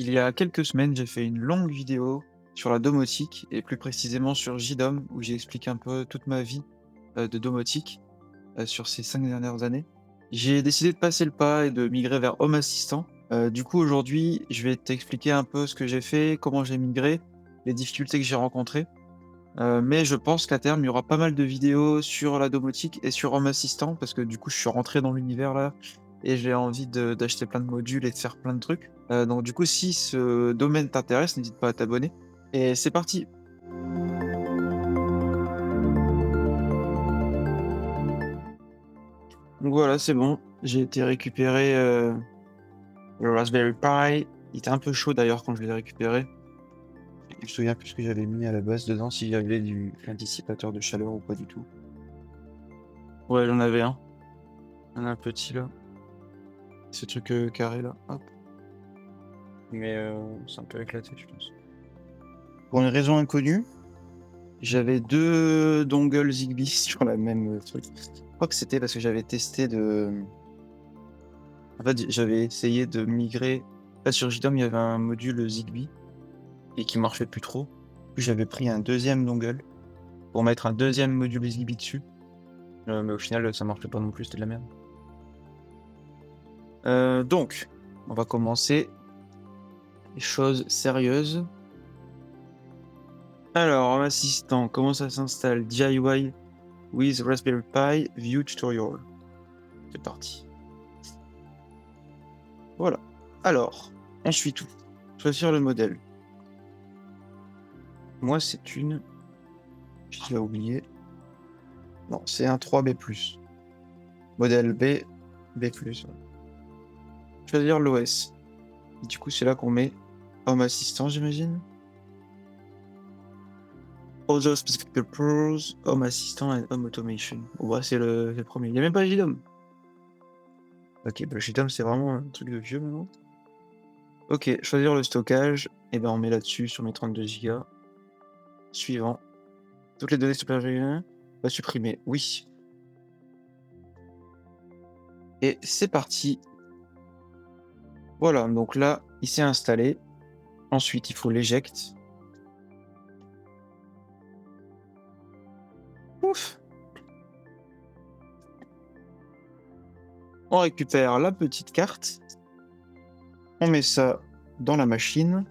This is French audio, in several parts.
Il y a quelques semaines, j'ai fait une longue vidéo sur la domotique et plus précisément sur JDOM où j'ai expliqué un peu toute ma vie, de domotique, sur ces 5 dernières années. J'ai décidé de passer le pas et de migrer vers Home Assistant. Du coup, aujourd'hui, je vais t'expliquer un peu ce que j'ai fait, comment j'ai migré, les difficultés que j'ai rencontrées. Mais je pense qu'à terme, il y aura pas mal de vidéos sur la domotique et sur Home Assistant parce que du coup, je suis rentré dans l'univers là et j'ai envie d'acheter plein de modules et de faire plein de trucs. Donc du coup, si ce domaine t'intéresse, n'hésite pas à t'abonner et c'est parti! Donc voilà, c'est bon, j'ai été récupérer, le Raspberry Pi. Il était un peu chaud d'ailleurs quand je l'ai récupéré. Je me souviens plus ce que j'avais mis à la base dedans, s'il y avait un dissipateur de chaleur ou pas du tout. Ouais, j'en avais un. Un petit là. Ce truc, carré là, hop. Mais, c'est un peu éclaté, je pense. Pour une raison inconnue, j'avais 2 dongles Zigbee sur la même, truc. Je crois que c'était parce que j'avais testé en fait, j'avais essayé de migrer. Là, sur JDOM, il y avait un module Zigbee et qui marchait plus trop. Puis j'avais pris un deuxième dongle pour mettre un deuxième module Zigbee dessus, mais au final, ça marchait pas non plus, c'était de la merde. Donc, on va commencer les choses sérieuses. Alors, en assistant, comment ça s'installe? DIY with Raspberry Pi View Tutorial. C'est parti. Voilà. Alors, ensuite tout. Choisir le modèle. Moi, c'est une... J'ai déjà oublié. Non, c'est un 3B+. Modèle B, B+. Ouais. Choisir l'OS. Du coup, c'est là qu'on met Home Assistant, j'imagine. Other Specific Purpose, Home Assistant and Home Automation. Ouais, c'est le premier. Il n'y a même pas JDOM. Ok, bah JDOM, c'est vraiment un truc de vieux maintenant. Ok, choisir le stockage. Et ben, on met là-dessus sur mes 32 Go. Suivant. Toutes les données supérieures va supprimer. Oui. Et c'est parti. Voilà, donc là, il s'est installé. Ensuite, il faut l'éjecte. Ouf. On récupère la petite carte. On met ça dans la machine.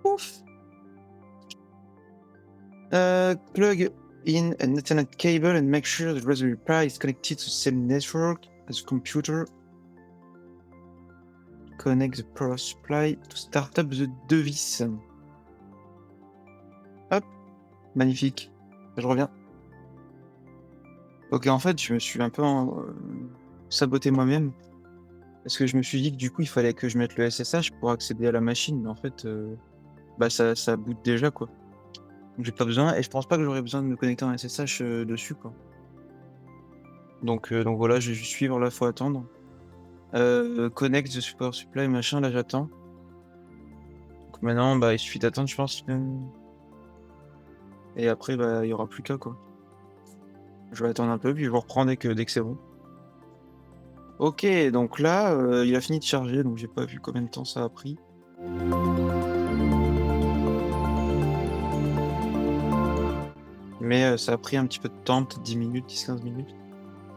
Ouf. Plug in an Ethernet cable and make sure the Raspberry Pi is connected to the same network as the computer. Connect the power supply to start up the device. Hop, magnifique. Je reviens. Ok, en fait, je me suis un peu saboté moi-même. Parce que je me suis dit que du coup, il fallait que je mette le SSH pour accéder à la machine. Mais en fait, bah ça boot déjà, quoi. Donc j'ai pas besoin. Et je pense pas que j'aurais besoin de me connecter en SSH dessus, quoi. Donc voilà, je vais juste suivre, là, faut attendre. Connect the power supply, machin, là j'attends. Donc maintenant, bah il suffit d'attendre, je pense. Et après, bah il y aura plus qu'à, quoi. Je vais attendre un peu, puis je vous reprends dès que c'est bon. Ok, donc là, il a fini de charger, donc j'ai pas vu combien de temps ça a pris. Mais ça a pris un petit peu de temps, peut-être 10 minutes, 10-15 minutes.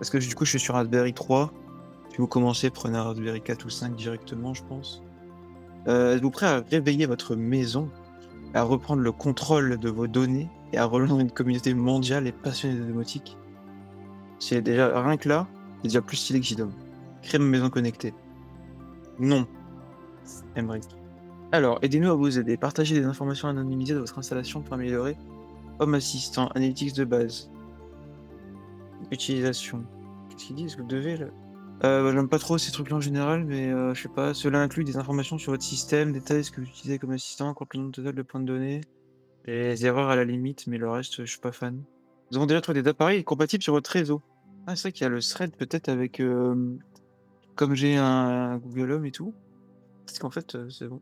Parce que du coup, je suis sur Raspberry 3. Si vous commencez, prenez un Raspberry 4 ou 5 directement, je pense. Êtes-vous prêt à réveiller votre maison, à reprendre le contrôle de vos données et à rejoindre une communauté mondiale et passionnée de domotique? C'est déjà rien que là, c'est déjà plus stylé que JDOM. Créer une maison connectée. Non, Emmerich. Alors, aidez-nous à vous aider. Partagez des informations anonymisées de votre installation pour améliorer Home Assistant, Analytics de base. Utilisation. Qu'est-ce qu'ils disent? Vous devez là? Bah, j'aime pas trop ces trucs-là en général, mais je sais pas. Cela inclut des informations sur votre système, détails ce que vous utilisez comme assistant, compte le nombre total de points de données, les erreurs à la limite, mais le reste, je suis pas fan. Nous avons déjà trouvé des appareils compatibles sur votre réseau. Ah, c'est vrai qu'il y a le thread peut-être avec, comme j'ai un Google Home et tout, parce qu'en fait, c'est bon.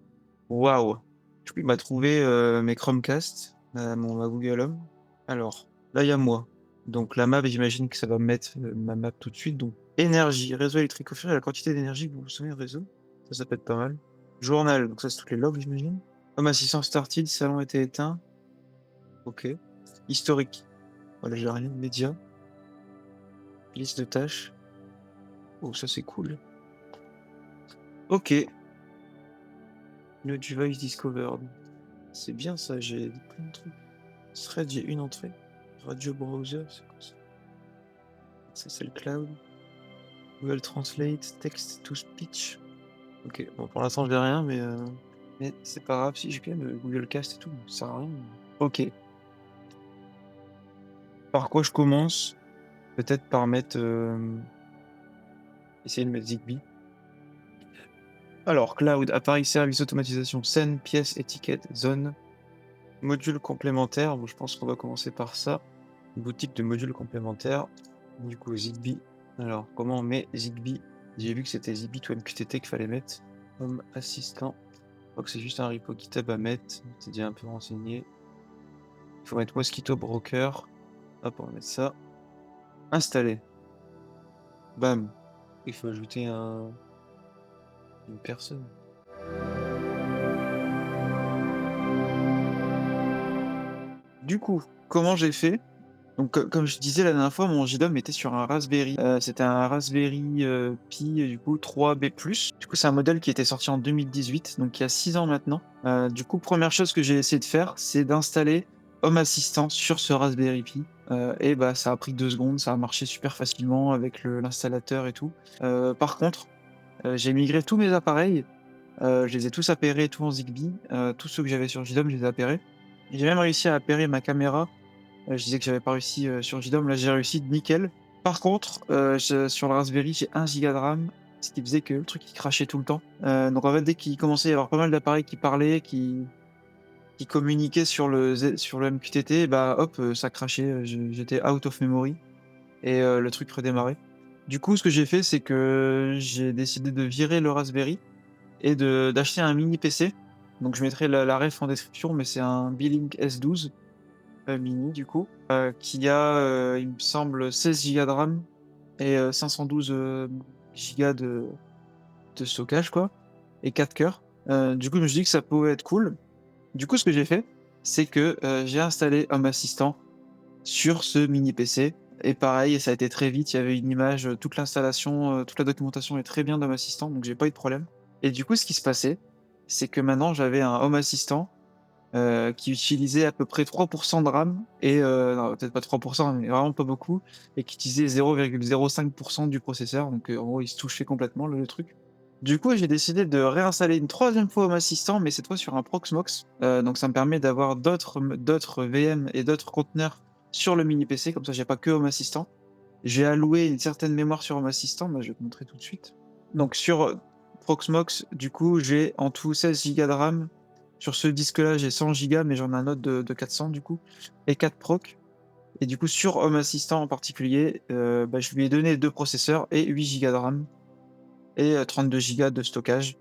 Waouh! Du coup, il m'a trouvé, mes Chromecast, ma Google Home. Alors, là, il y a moi. Donc la map, j'imagine que ça va me mettre, ma map tout de suite. Donc énergie, réseau électrique, offrir la quantité d'énergie que vous consommez au réseau. Ça peut être pas mal. Journal, donc ça, c'est toutes les logs, j'imagine. Home assistant started, salon était éteint. OK. Historique. Voilà, j'ai rien. Médias. Liste de tâches. Oh, ça, c'est cool. OK. New device discovered. C'est bien ça, j'ai plein de trucs. Thread, j'ai une entrée. Radio browser, c'est quoi ça? Ça, c'est le cloud. Google Translate, text to speech. OK, bon, pour l'instant, j'ai rien, mais c'est pas grave. Si, j'ai quand même le Google Cast et tout, ça sert à rien. OK. Par quoi je commence? Peut-être par mettre, essayer de mettre Zigbee. Alors, cloud, appareil, service, automatisation, scène, pièces, étiquette, zone, module complémentaire. Bon, je pense qu'on va commencer par ça. Boutique de modules complémentaires. Du coup, Zigbee. Alors, comment on met Zigbee? J'ai vu que c'était Zigbee to MQTT qu'il fallait mettre. Home assistant. Je crois que c'est juste un repo GitHub à mettre. C'est déjà un peu renseigné. Il faut mettre Mosquito Broker. Hop, on va mettre ça. Installer. Bam. Il faut ajouter une personne. Du coup, comment j'ai fait? Donc, comme je disais la dernière fois, mon JDOM était sur un Raspberry. C'était un Raspberry Pi, du coup 3B+. Du coup, c'est un modèle qui était sorti en 2018, donc il y a 6 ans maintenant. Du coup, première chose que j'ai essayé de faire, c'est d'installer Home Assistant sur ce Raspberry Pi. Et bah, ça a pris 2 secondes, ça a marché super facilement avec l'installateur et tout. Par contre, j'ai migré tous mes appareils, je les ai tous appairés, tout en Zigbee. Tous ceux que j'avais sur JDOM, je les ai appairés. J'ai même réussi à appairer ma caméra. Je disais que j'avais pas réussi, sur JDOM, là j'ai réussi nickel. Par contre, sur le Raspberry, j'ai 1 giga de RAM, ce qui faisait que le truc il crachait tout le temps. Donc en fait, dès qu'il commençait à y avoir pas mal d'appareils qui parlaient, qui communiquaient sur le MQTT, bah hop, ça crachait, j'étais out of memory et le truc redémarrait. Du coup, ce que j'ai fait, c'est que j'ai décidé de virer le Raspberry et d'acheter un mini PC. Donc je mettrai la ref en description, mais c'est un Beelink S12. Mini du coup, qui a, il me semble 16 gigas de RAM et 512, gigas de stockage quoi et 4 cœurs. Du coup, je me suis dit que ça pouvait être cool. Du coup, ce que j'ai fait, c'est que, j'ai installé Home Assistant sur ce mini PC et pareil, ça a été très vite. Il y avait une image, toute l'installation, toute la documentation est très bien d'Home Assistant, donc j'ai pas eu de problème et du coup, ce qui se passait, c'est que maintenant j'avais un Home Assistant qui utilisait à peu près 3 de RAM et non, peut-être pas 3 mais vraiment pas beaucoup et qui utilisait 0,05 du processeur, donc en gros, il se touchait complètement le truc. Du coup, j'ai décidé de réinstaller une troisième fois Home Assistant, mais cette fois sur un Proxmox, donc ça me permet d'avoir d'autres VM et d'autres conteneurs sur le mini PC, comme ça j'ai pas que Home Assistant. J'ai alloué une certaine mémoire sur Home Assistant, bah, je vais te montrer tout de suite. Donc sur, Proxmox, du coup, j'ai en tout 16 gigas de RAM. Sur ce disque-là, j'ai 100 gigas, mais j'en ai un autre de 400 du coup, et 4 proc. Et du coup, sur Home Assistant en particulier, bah, je lui ai donné 2 processeurs et 8 gigas de RAM et 32 gigas de stockage.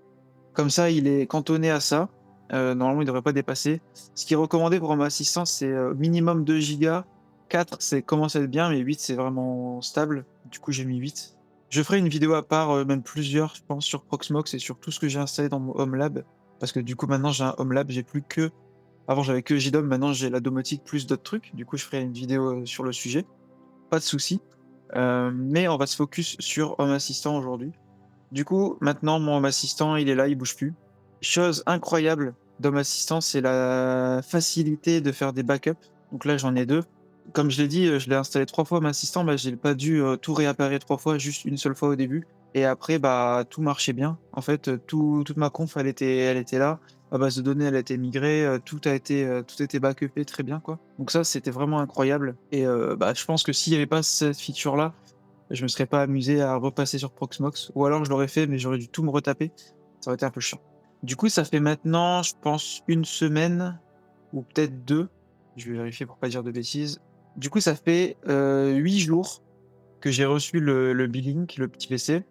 Comme ça, il est cantonné à ça. Normalement, il devrait pas dépasser. Ce qui est recommandé pour Home Assistant, c'est, minimum 2 gigas. 4, c'est commence à être bien, mais 8, c'est vraiment stable. Du coup, j'ai mis 8. Je ferai une vidéo à part, même plusieurs, je pense, sur Proxmox et sur tout ce que j'ai installé dans mon Home Lab. Parce que du coup, maintenant, j'ai un Home Lab, j'ai plus que. Avant, j'avais que JDOM, maintenant, j'ai la domotique plus d'autres trucs. Du coup, je ferai une vidéo sur le sujet. Pas de souci. Mais on va se focus sur Home Assistant aujourd'hui. Du coup, maintenant, mon Home Assistant, il est là, il bouge plus. Chose incroyable d'Home Assistant, c'est la facilité de faire des backups. Donc là, j'en ai 2. Comme je l'ai dit, je l'ai installé 3 fois Home Assistant, bah, j'ai pas dû, tout réapparaître 3 fois, juste une seule fois au début et après, bah, tout marchait bien. En fait, toute ma conf, elle était là. Ma base de données, elle a été migrée, tout était backupé très bien, quoi. Donc ça, c'était vraiment incroyable et bah, je pense que s'il y avait pas cette feature-là, je me serais pas amusé à repasser sur Proxmox ou alors je l'aurais fait, mais j'aurais dû tout me retaper. Ça aurait été un peu chiant. Du coup, ça fait maintenant, je pense, une semaine ou peut-être 2. Je vais vérifier pour pas dire de bêtises. Du coup, ça fait 8 jours que j'ai reçu le Beelink, le petit PC.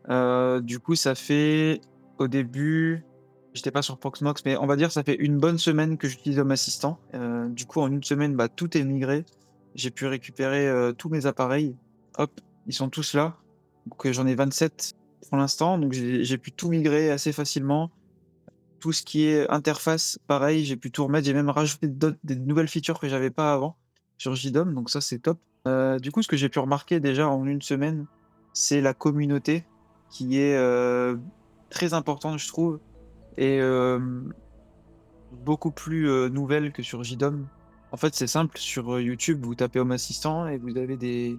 Du coup, ça fait au début, j'étais pas sur Proxmox, mais on va dire ça fait une bonne semaine que j'utilise Home Assistant. Du coup, en une semaine, bah, tout est migré. J'ai pu récupérer tous mes appareils. Hop, ils sont tous là. Donc j'en ai 27. pour l'instant, donc j'ai pu tout migrer assez facilement. Tout ce qui est interface, pareil, j'ai pu tout remettre. J'ai même rajouté des nouvelles features que j'avais pas avant sur JDOM, donc ça, c'est top. Du coup, ce que j'ai pu remarquer déjà en une semaine, c'est la communauté qui est, très importante, je trouve et beaucoup plus, nouvelle que sur JDOM. En fait, c'est simple, sur, YouTube, vous tapez Home Assistant et vous avez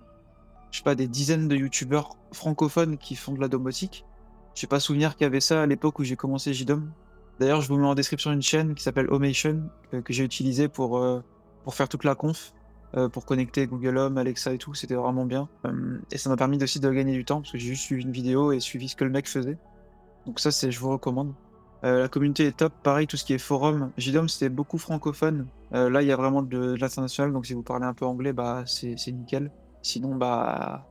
je sais pas, des dizaines de youtubeurs francophones qui font de la domotique. J'ai pas souvenir qu'il y avait ça à l'époque où j'ai commencé JDOM. D'ailleurs, je vous mets en description une chaîne qui s'appelle Homation, que j'ai utilisée pour faire toute la conf, pour connecter Google Home, Alexa et tout, c'était vraiment bien. Et ça m'a permis aussi de gagner du temps parce que j'ai juste suivi une vidéo et suivi ce que le mec faisait. Donc ça, je vous recommande. La communauté est top, pareil, tout ce qui est forum. JDOM, c'était beaucoup francophone. Là, il y a vraiment de l'international, donc si vous parlez un peu anglais, bah c'est nickel. Sinon, bah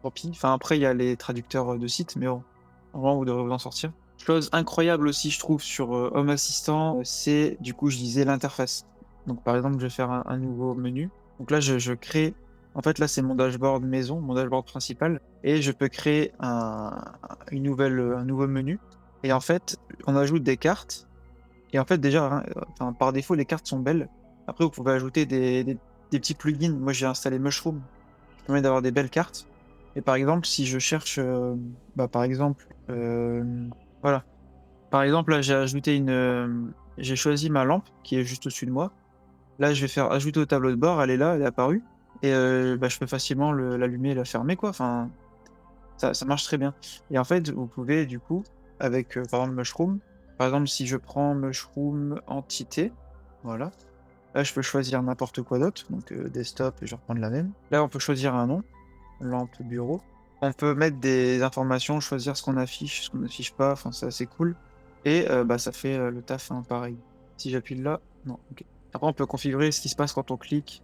tant pis. Enfin, après, il y a les traducteurs de sites, mais bon, normalement, vous devrez vous en sortir. Chose incroyable aussi, je trouve, sur Home Assistant, c'est du coup, je disais l'interface. Donc, par exemple, je vais faire un nouveau menu. Donc là, je crée. En fait, là, c'est mon dashboard maison, mon dashboard principal, et je peux créer un nouveau menu. Et en fait, on ajoute des cartes. Et en fait, déjà, hein, enfin, par défaut, les cartes sont belles. Après, vous pouvez ajouter des petits plugins. Moi, j'ai installé Mushroom, qui permet d'avoir des belles cartes. Et par exemple, si je cherche, bah, par exemple, voilà. Par exemple, là, j'ai choisi ma lampe qui est juste au-dessus de moi. Là, je vais faire ajouter au tableau de bord, elle est là, elle est apparue. Et bah, je peux facilement l'allumer et la fermer, quoi. Enfin, ça marche très bien. Et en fait, vous pouvez, du coup, avec, par exemple, Mushroom, par exemple, si je prends Mushroom entité, voilà. Là, je peux choisir n'importe quoi d'autre. Donc, desktop, je vais reprendre la même. Là, on peut choisir un nom. Lampe bureau. On peut mettre des informations, choisir ce qu'on n'affiche pas, enfin c'est assez cool. Et bah, ça fait le taf hein, pareil. Si j'appuie là, non, ok. Après, on peut configurer ce qui se passe quand on clique.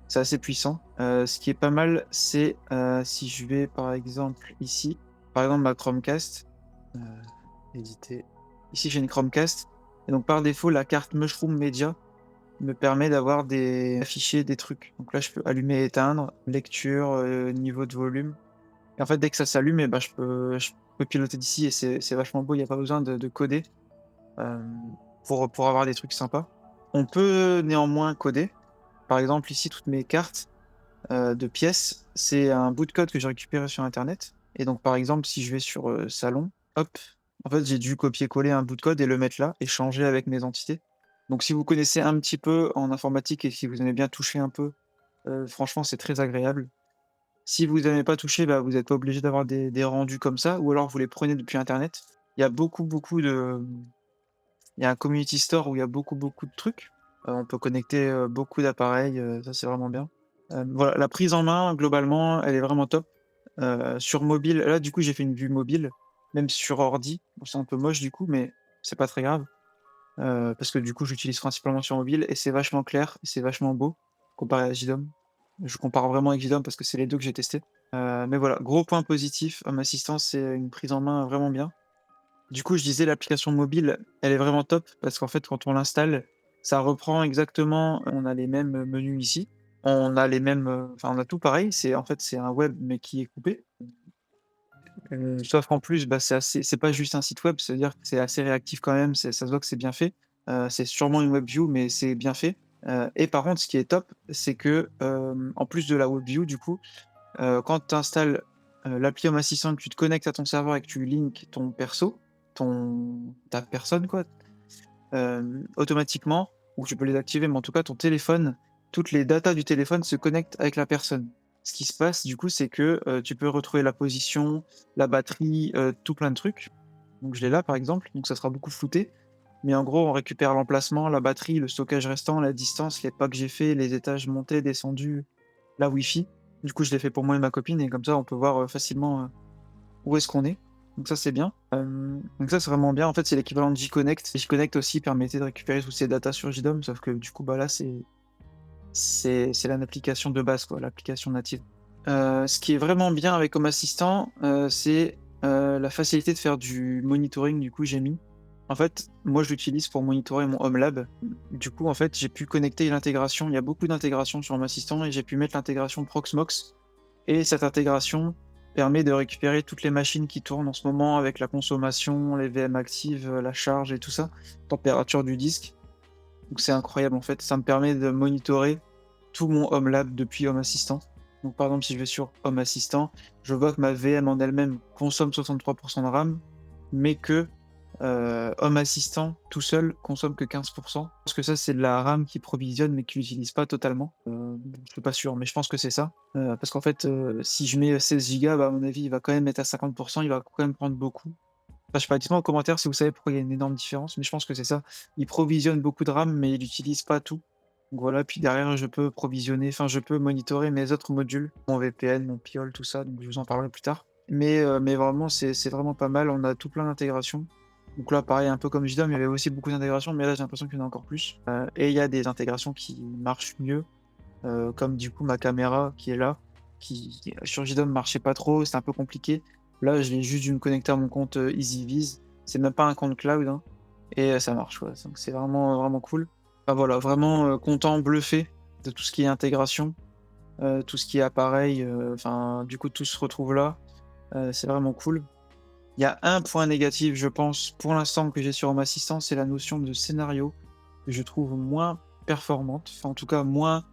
C'est assez puissant. Ce qui est pas mal, c'est si je vais par exemple ici, par exemple ma Chromecast, euh, éditer. Ici j'ai une Chromecast, et donc par défaut la carte Mushroom Media me permet afficher des trucs. Donc là, je peux allumer et éteindre, lecture, niveau de volume. Et en fait, dès que ça s'allume, eh ben, je peux piloter d'ici et c'est vachement beau. Il n'y a pas besoin de coder euh, pour avoir des trucs sympas. On peut néanmoins coder. Par exemple, ici, toutes mes cartes de pièces, c'est un bout de code que j'ai récupéré sur Internet. Et donc, par exemple, si je vais sur Salon, hop, en fait, j'ai dû copier-coller un bout de code et le mettre là et changer avec mes entités. Donc, si vous connaissez un petit peu en informatique et si vous aimez bien toucher un peu, franchement, c'est très agréable. Si vous n'aimez pas toucher, bah, vous n'êtes pas obligé d'avoir des rendus comme ça, ou alors vous les prenez depuis Internet. Il y a beaucoup il y a un community store où il y a beaucoup de trucs. On peut connecter beaucoup d'appareils, ça c'est vraiment bien. Voilà, la prise en main, globalement, elle est vraiment top. Sur mobile, là du coup j'ai fait une vue mobile, même sur ordi. Bon, c'est un peu moche du coup, mais c'est pas très grave. Parce que du coup j'utilise principalement sur mobile et c'est vachement clair, et c'est vachement beau comparé à JDOM. Je compare vraiment avec JDOM parce que c'est les deux que j'ai testés. Mais voilà, gros point positif, Home Assistant, c'est une prise en main vraiment bien. Du coup, je disais l'application mobile, elle est vraiment top parce qu'en fait, quand on l'installe, ça reprend exactement, on a les mêmes menus ici, on a les mêmes, enfin, on a tout pareil, c'est un web mais qui est coupé. Sauf qu'en plus, bah, c'est pas juste un site web, c'est-à-dire que c'est assez réactif quand même, ça se voit que c'est bien fait. C'est sûrement une web view, mais c'est bien fait. Et par contre, ce qui est top, c'est que, en plus de la web view, du coup, quand tu installes l'appli Home Assistant, que tu te connectes à ton serveur et que tu links ton perso, ta personne, quoi, automatiquement, ou tu peux les activer, mais en tout cas, ton téléphone, toutes les datas du téléphone se connectent avec la personne. Ce qui se passe, du coup, c'est que tu peux retrouver la position, la batterie, tout plein de trucs. Donc, je l'ai là, par exemple, donc ça sera beaucoup flouté. Mais en gros, on récupère l'emplacement, la batterie, le stockage restant, la distance, les pas que j'ai fait, les étages montés, descendus, la Wi-Fi. Du coup, je l'ai fait pour moi et ma copine, et comme ça, on peut voir facilement où est-ce qu'on est. Donc ça, c'est bien. Donc ça, c'est vraiment bien. En fait, c'est l'équivalent de J-Connect. J-Connect aussi permettait de récupérer toutes ces datas sur JDOM, sauf que du coup, bah là, c'est l'application de base, quoi, l'application native. Ce qui est vraiment bien avec Home Assistant, c'est la facilité de faire du monitoring, du coup, j'ai mis. En fait, moi, je l'utilise pour monitorer mon Home Lab. Du coup, en fait, j'ai pu connecter l'intégration. Il y a beaucoup d'intégrations sur Home Assistant et j'ai pu mettre l'intégration Proxmox. Et cette intégration, permet de récupérer toutes les machines qui tournent en ce moment avec la consommation, les VM actives, la charge et tout ça, température du disque. Donc c'est incroyable en fait, ça me permet de monitorer tout mon Home Lab depuis Home Assistant. Donc par exemple, si je vais sur Home Assistant, je vois que ma VM en elle-même consomme 63 de RAM, mais que, Home Assistant tout seul consomme que 15. Parce que ça, c'est de la RAM qui provisionne mais qui l'utilise pas totalement. Je suis pas sûr, mais je pense que c'est ça. Parce qu'en fait, si je mets 16 gigas, bah, à mon avis, il va quand même être à 50, il va quand même prendre beaucoup. Enfin, je sais pas, dites-moi en commentaire si vous savez pourquoi il y a une énorme différence, mais je pense que c'est ça. Il provisionne beaucoup de RAM, mais il utilise pas tout. Donc voilà, puis derrière, je peux provisionner, enfin, je peux monitorer mes autres modules, mon VPN, mon Piol, tout ça, donc je vous en parlerai plus tard. Mais vraiment, c'est vraiment pas mal. On a tout plein d'intégrations. Donc là, pareil, un peu comme JDOM, il y avait aussi beaucoup d'intégrations, mais là, j'ai l'impression qu'il y en a encore plus. Et il y a des intégrations qui marchent mieux, comme du coup ma caméra qui est là, qui sur JDOM marchait pas trop, c'était un peu compliqué. Là, je l'ai juste dû me connecter à mon compte EasyViz. C'est même pas un compte cloud, hein, et ça marche, ouais. Donc c'est vraiment, vraiment cool. Enfin voilà, vraiment, content, bluffé de tout ce qui est intégration, tout ce qui est appareil, enfin du coup tout se retrouve là. C'est vraiment cool. Il y a un point négatif, je pense, pour l'instant que j'ai sur Home Assistant, c'est la notion de scénario que je trouve moins performante, enfin en tout cas moins,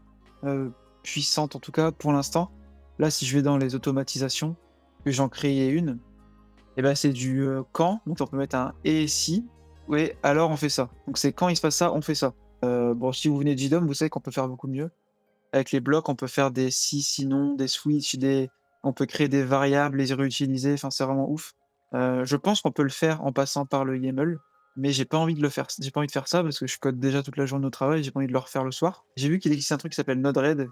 puissante en tout cas pour l'instant. Là, si je vais dans les automatisations, que j'en créais une, et ben c'est du, quand, donc on peut mettre un «et si», ouais, alors on fait ça. Donc c'est quand il se passe ça, on fait ça. Bon, si vous venez de JDOM, vous savez qu'on peut faire beaucoup mieux. Avec les blocs, on peut faire des si, sinon, des switch, on peut créer des variables, les réutiliser, enfin c'est vraiment ouf. Je pense qu'on peut le faire en passant par le YAML, mais j'ai pas envie de faire ça parce que je code déjà toute la journée au travail, j'ai pas envie de le refaire le soir. J'ai vu qu'il existe un truc qui s'appelle Node-RED,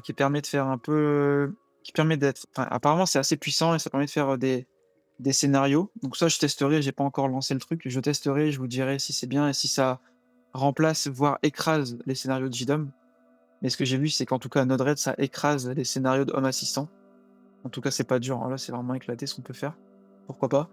qui permet de faire un peu qui permet d'être enfin apparemment c'est assez puissant et ça permet de faire, des scénarios. Donc ça je testerai, j'ai pas encore lancé le truc, je testerai, je vous dirai si c'est bien et si ça remplace, voire écrase les scénarios de JDOM. Mais ce que j'ai vu, c'est qu'en tout cas Node-RED, ça écrase les scénarios de Home Assistant. En tout cas, c'est pas dur, hein, là, c'est vraiment éclaté ce qu'on peut faire. Pourquoi pas?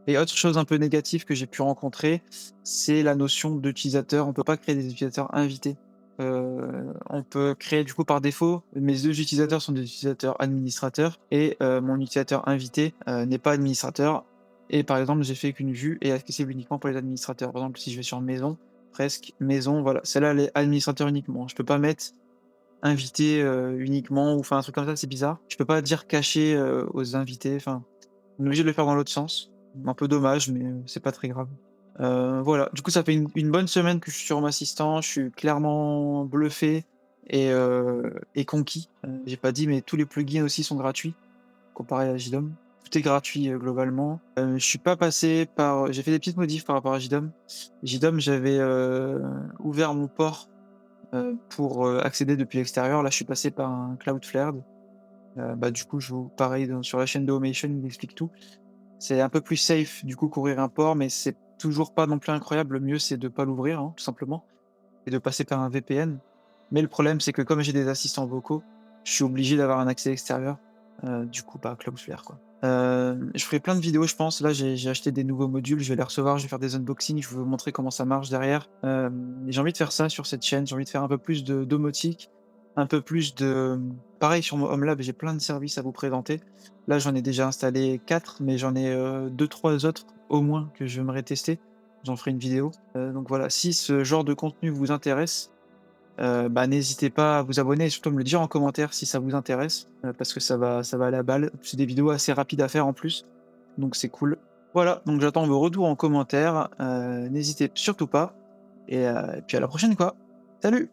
Et autre chose un peu négative que j'ai pu rencontrer, c'est la notion d'utilisateur. On peut pas créer des utilisateurs invités. On peut créer du coup par défaut, mes 2 utilisateurs sont des utilisateurs administrateurs et mon utilisateur invité, n'est pas administrateur et par exemple, j'ai fait qu'une vue est accessible uniquement pour les administrateurs. Par exemple, si je vais sur maison, presque, maison, voilà, celle-là, elle est administrateur uniquement. Je peux pas mettre invité, uniquement ou enfin un truc comme ça, c'est bizarre. Je peux pas dire caché, aux invités, enfin, on est obligé de le faire dans l'autre sens. Un peu dommage, mais c'est pas très grave. Voilà, du coup, ça fait une bonne semaine que je suis sur mon assistant, je suis clairement bluffé et conquis. J'ai pas dit, mais tous les plugins aussi sont gratuits, comparé à JDOM. Tout est gratuit, globalement. Je suis pas passé par j'ai fait des petites modifs par rapport à JDOM. JDOM, j'avais, ouvert mon port pour, accéder depuis l'extérieur. Là, je suis passé par un Cloudflare. Bah, du coup, je vous pareil sur la chaîne de Homation, il explique tout. C'est un peu plus safe, du coup, qu'ouvrir un port, mais c'est toujours pas non plus incroyable. Le mieux, c'est de pas l'ouvrir, hein, tout simplement et de passer par un VPN. Mais le problème, c'est que comme j'ai des assistants vocaux, je suis obligé d'avoir un accès extérieur. Du coup, bah, Cloudflare, quoi. Je ferai plein de vidéos, je pense. Là, j'ai acheté des nouveaux modules, je vais les recevoir, je vais faire des unboxings, je vais vous montrer comment ça marche derrière. J'ai envie de faire ça sur cette chaîne, j'ai envie de faire un peu plus de domotique, un peu plus de pareil sur mon Home Lab, j'ai plein de services à vous présenter. Là, j'en ai déjà installé 4, mais j'en ai, 2-3 autres au moins que j'aimerais tester. J'en ferai une vidéo. Donc voilà, si ce genre de contenu vous intéresse, bah, n'hésitez pas à vous abonner et surtout à me le dire en commentaire si ça vous intéresse, parce que ça va à la balle. C'est des vidéos assez rapides à faire en plus, donc c'est cool. Voilà, donc j'attends vos retours en commentaire, n'hésitez surtout pas et puis à la prochaine quoi. Salut!